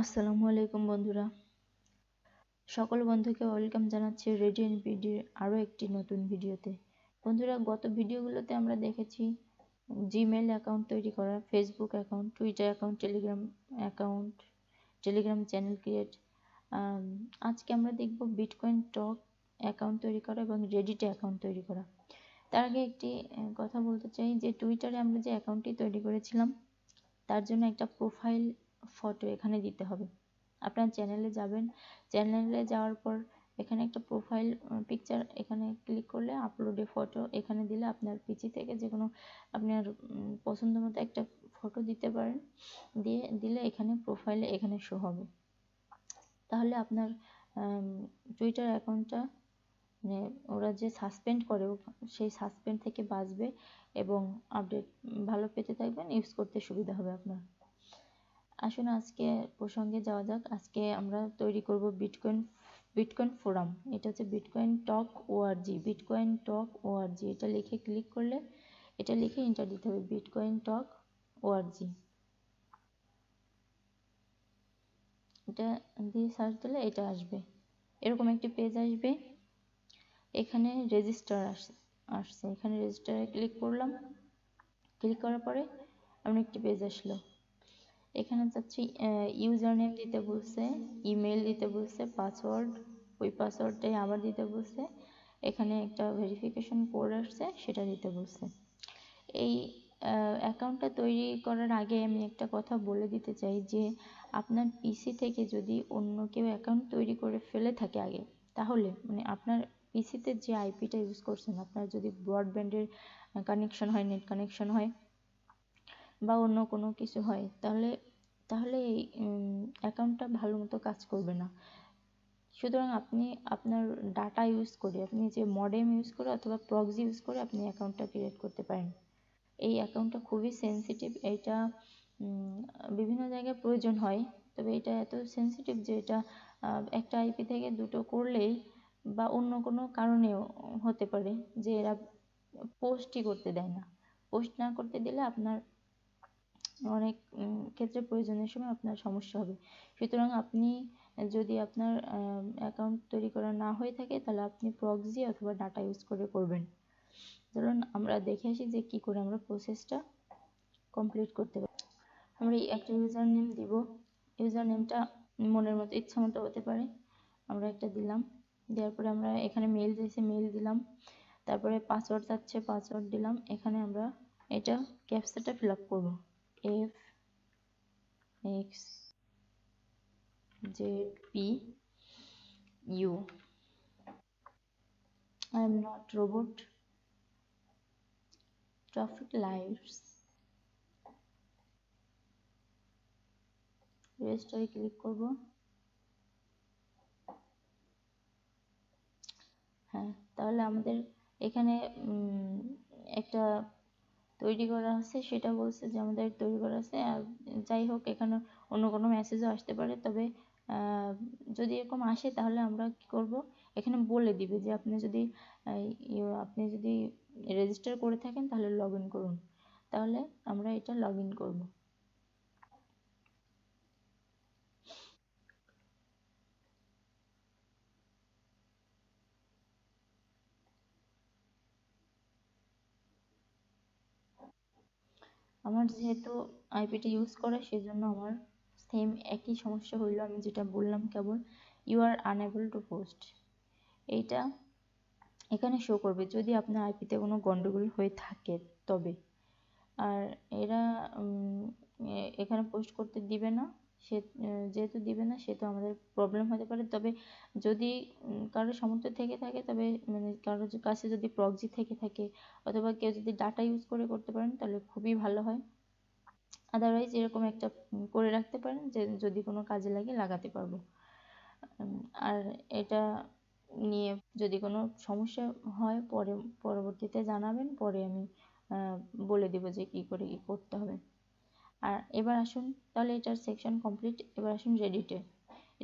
আসসালামু আলাইকুম বন্ধুরা, সকল বন্ধুকে ওয়েলকাম জানাচ্ছি রেডিয়েন্ট ভিডিওর আরও একটি নতুন ভিডিওতে। বন্ধুরা, গত ভিডিওগুলোতে আমরা দেখেছি জিমেল অ্যাকাউন্ট তৈরি করা, Facebook account, Twitter account, Telegram channel create. আজকে আমরা দেখব বিটকয়েন টক অ্যাকাউন্ট তৈরি করা এবং রেডিটে অ্যাকাউন্ট তৈরি করা। তার আগে একটি কথা বলতে চাই যে টুইটারে আমরা যে অ্যাকাউন্টটি তৈরি করেছিলাম তার জন্য একটা প্রোফাইল ফটো এখানে দিতে হবে। আপনার চ্যানেলে যাবেন, চ্যানেলে যাওয়ার পর এখানে একটা প্রোফাইল পিকচার এখানে ক্লিক করলে আপলোডে ফটো এখানে দিলে আপনার পিসি থেকে যে কোনো আপনার পছন্দ মতো একটা ফটো দিতে পারেন, দিলে এখানে প্রোফাইলে এখানে শো হবে। তাহলে আপনার টুইটার অ্যাকাউন্টটা মানে ওরা যে সাসপেন্ড করে সেই সাসপেন্ড থেকে বাঁচবে এবং আপডেট ভালো পেতে থাকবেন, ইউজ করতে সুবিধা হবে আপনার। আসুন আজকে প্রসঙ্গে যাওয়া যাক। আজকে আমরা তৈরি করব বিটকয়েন ফোরাম। এটা হচ্ছে বিটকয়েন টক ওআরজি, বিটকয়েন টক ওআরজি। এটা লিখে ক্লিক করলে, এটা লিখে এন্টার দিতে হবে, বিটকয়েন টক ওআরজি। এটা দিয়ে সার্চ দিলে এটা আসবে, এরকম একটি পেজ আসবে। এখানে রেজিস্টার আসছে, এখানে রেজিস্টারে ক্লিক করলাম। ক্লিক করার পরে এমন একটি পেজ আসলো। এখানে যাচ্ছি, ইউজার নেম দিতে বলছে, ইমেল দিতে বলছে, পাসওয়ার্ড, ওই পাসওয়ার্ডটাই আবার দিতে বলছে। এখানে একটা ভেরিফিকেশন কোড আসছে, সেটা দিতে বলছে। এই অ্যাকাউন্টটা তৈরি করার আগে আমি একটা কথা বলে দিতে চাই যে আপনার পিসি থেকে যদি অন্য কেউ অ্যাকাউন্ট তৈরি করে ফেলে থাকে আগে, তাহলে মানে আপনার পিসিতে যে আইপিটা ইউজ করছেন, আপনার যদি ব্রডব্যান্ডের কানেকশন হয়, নেট কানেকশন হয় বা অন্য কোনো কিছু হয়, তাহলে তাহলে এই অ্যাকাউন্টটা ভালো মতো কাজ করবে না। সুতরাং আপনি আপনার ডাটা ইউজ করে, আপনি যে মডেম ইউজ করে অথবা প্রক্সি ইউজ করে আপনি অ্যাকাউন্টটা ক্রিয়েট করতে পারেন। এই অ্যাকাউন্টটা খুবই সেন্সিটিভ, এটা বিভিন্ন জায়গায় প্রয়োজন হয়, তবে এটা এত সেন্সিটিভ যে এটা একটা আইপি থেকে দুটো করলেই বা অন্য কোনো কারণেও হতে পারে যে এরা পোস্টই করতে দেয় না। পোস্ট না করতে দিলে আপনার অনেক ক্ষেত্রে প্রয়োজনের সময় আপনার সমস্যা হবে। সুতরাং আপনি যদি আপনার অ্যাকাউন্ট তৈরি করা না হয়ে থাকে, তাহলে আপনি প্রক্সি অথবা ডাটা ইউজ করে করবেন। ধরুন আমরা দেখে আসি যে কি করে আমরা প্রসেসটা কমপ্লিট করতে পারি। আমরা একটা ইউজার নেম দিব, ইউজার নেমটা মনের মতো ইচ্ছা মতো হতে পারে, আমরা একটা দিলাম। দেওয়ার পরে আমরা এখানে মেল দিয়েছি, মেল দিলাম। তারপরে পাসওয়ার্ড চাচ্ছে, পাসওয়ার্ড দিলাম। এখানে আমরা এটা ক্যাপচাটা ফিল আপ করবো, FXZPU, I am not robot, traffic lights, রেজিস্টারে ক্লিক করব। হ্যাঁ, তাহলে আমাদের এখানে একটা তৈরি করা আছে, সেটা বলছে যে আমাদের তৈরি করা আছে। আর যাই হোক, এখানে অন্য কোনো মেসেজও আসতে পারে, তবে যদি এরকম আসে তাহলে আমরা কি করব, এখানে বলে দিবে যে আপনি যদি রেজিস্টার করে থাকেন তাহলে লগ ইন করুন। তাহলে আমরা এটা লগ ইন করবো। আমার যেহেতু আইপিটা ইউজ করা, সেজন্য আমার সেম একই সমস্যা হইলো। আমি যেটা বললাম কেবল, you are unable to post, এইটা এখানে শো করবে যদি আপনার আইপিতে কোনো গন্ডগোল হয়ে থাকে তবে। আর এরা এখানে পোস্ট করতে দিবে না, সে যেহেতু দিবে না সেহেতু আমাদের প্রবলেম হতে পারে। তবে যদি কারোর সামর্থ্য থেকে থাকে, তবে মানে কারোর কাছে যদি প্রক্সি থেকে থাকে অথবা কেউ যদি ডাটা ইউজ করে করতে পারেন, তাহলে খুবই ভালো হয়। আদারওয়াইজ এরকম একটা করে রাখতে পারেন যে যদি কোনো কাজে লাগে লাগাতে পারবো। আর এটা নিয়ে যদি কোনো সমস্যা হয় পরবর্তীতে জানাবেন, পরে আমি বলে দেব যে কি করে কি করতে হবে। আর এবার আসুন, তাহলে এটার সেকশন কমপ্লিট। এবার আসুন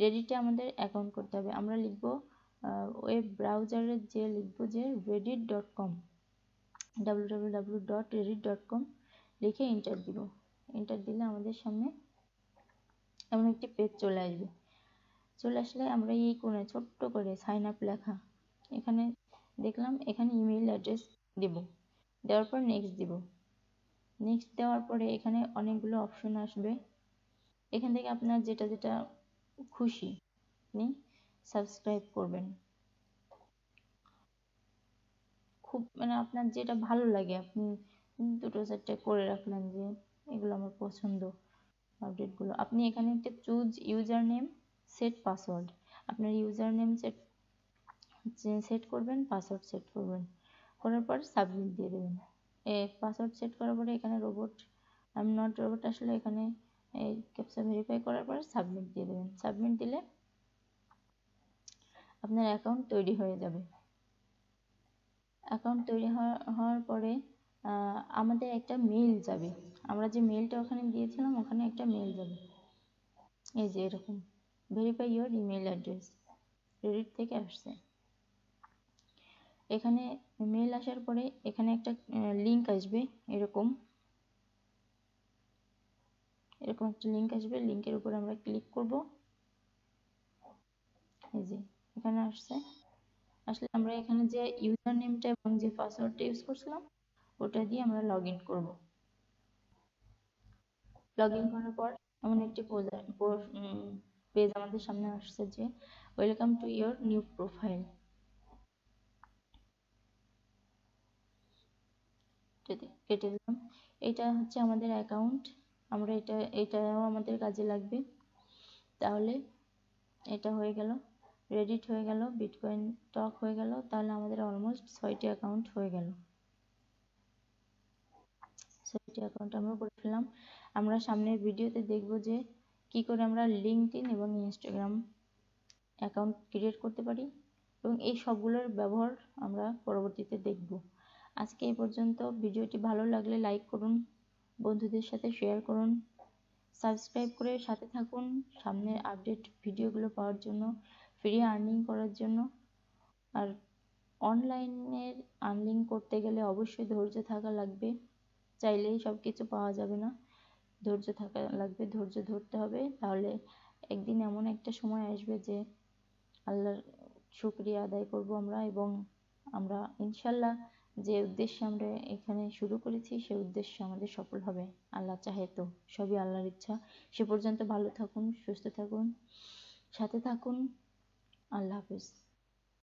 রেডিটে আমাদের অ্যাকাউন্ট করতে হবে। আমরা লিখব ওয়েব ব্রাউজারে যে লিখব যে reddit.com, www.reddit.com লিখে এন্টার দিব। এন্টার দিলে আমাদের সামনে এমন একটি পেজ চলে আসবে। চলে আসলে আমরা এই কোণে ছোট্ট করে সাইন আপ লেখা, এখানে দেখলাম, এখানে ইমেল অ্যাড্রেস দেব, দেওয়ার পর নেক্সট দিব। নেক্সট দেওয়ার পরে এখানে অনেকগুলো অপশন আসবে, এখান থেকে আপনার যেটা যেটা খুশি আপনি সাবস্ক্রাইব করবেন। খুব মানে আপনার যেটা ভালো লাগে আপনি দুটো চারটে করে রাখলেন যে এগুলো আমার পছন্দ আপডেটগুলো। আপনি এখানে একটা choose user name set password, আপনার ইউজার নেম সেট করবেন, পাসওয়ার্ড সেট করবেন, করার পর সাবমিট দিয়ে দেবেন। পাসওয়ার্ড সেট করার পরে এখানে robot I am not robot আসলে এখানে এই ক্যাপচা ভেরিফাই করার পরে সাবমিট দিয়ে দেবেন। সাবমিট দিলে আপনার অ্যাকাউন্ট তৈরি হয়ে যাবে। অ্যাকাউন্ট তৈরি হওয়ার পরে আমাদের একটা মেইল যাবে, আমরা যে মেইলটা ওখানে দিয়েছিলাম ওখানে একটা মেইল যাবে, এই যে এরকম verify your email address, Reddit থেকে আসছে। এখানে মেইল আসার পরে এখানে একটা লিঙ্ক আসবে, এরকম এরকম একটা লিঙ্ক আসবে, লিঙ্কের উপর আমরা ক্লিক করব। এই যে এখানে আসছে, আসলে আমরা এখানে যে ইউজার নেমটা এবং যে পাসওয়ার্ডটা ইউজ করছিলাম ওটা দিয়ে আমরা লগ ইন করবো। লগ ইন করার পর এমন একটি পেজ আমাদের সামনে আসছে যে welcome to your new profile, কেটে দিলাম। এটা হচ্ছে আমাদের অ্যাকাউন্ট, আমরা এটাও আমাদের কাজে লাগবে। তাহলে এটা হয়ে গেল, রেডিট হয়ে গেল, বিটকয়েন টক হয়ে গেল, তাহলে আমাদের অলমোস্ট 6টি অ্যাকাউন্ট হয়ে গেল। 6টি অ্যাকাউন্ট আমরা করে ফেললাম। আমরা সামনের ভিডিওতে দেখব যে কি করে আমরা লিঙ্কডইন এবং ইনস্টাগ্রাম অ্যাকাউন্ট ক্রিয়েট করতে পারি, এবং এই সবগুলোর ব্যবহার আমরা পরবর্তীতে দেখব। আজকে এই পর্যন্ত। ভিডিওটি ভালো লাগলে লাইক করুন, বন্ধুদের সাথে শেয়ার করুন, সাবস্ক্রাইব করে সাথে থাকুন সামনের আপডেট ভিডিওগুলো পাওয়ার জন্য, ফ্রি আর্নিং করার জন্য। আর অনলাইনের আর্নিং করতে গেলে অবশ্যই ধৈর্য থাকা লাগবে, চাইলেই সব কিছু পাওয়া যাবে না, ধৈর্য থাকা লাগবে, ধৈর্য ধরতে হবে। তাহলে একদিন এমন একটা সময় আসবে যে আল্লাহর শুকরিয়া আদায় করব আমরা, এবং আমরা ইনশাল্লাহ যে উদ্দেশ্যে আমরা এখানে শুরু করেছি সে উদ্দেশ্য আমাদের সফল হবে, আল্লাহ চাহে তো, সবই আল্লাহর ইচ্ছা। সে পর্যন্ত ভালো থাকুন, সুস্থ থাকুন, সাথে থাকুন। আল্লাহ হাফেজ।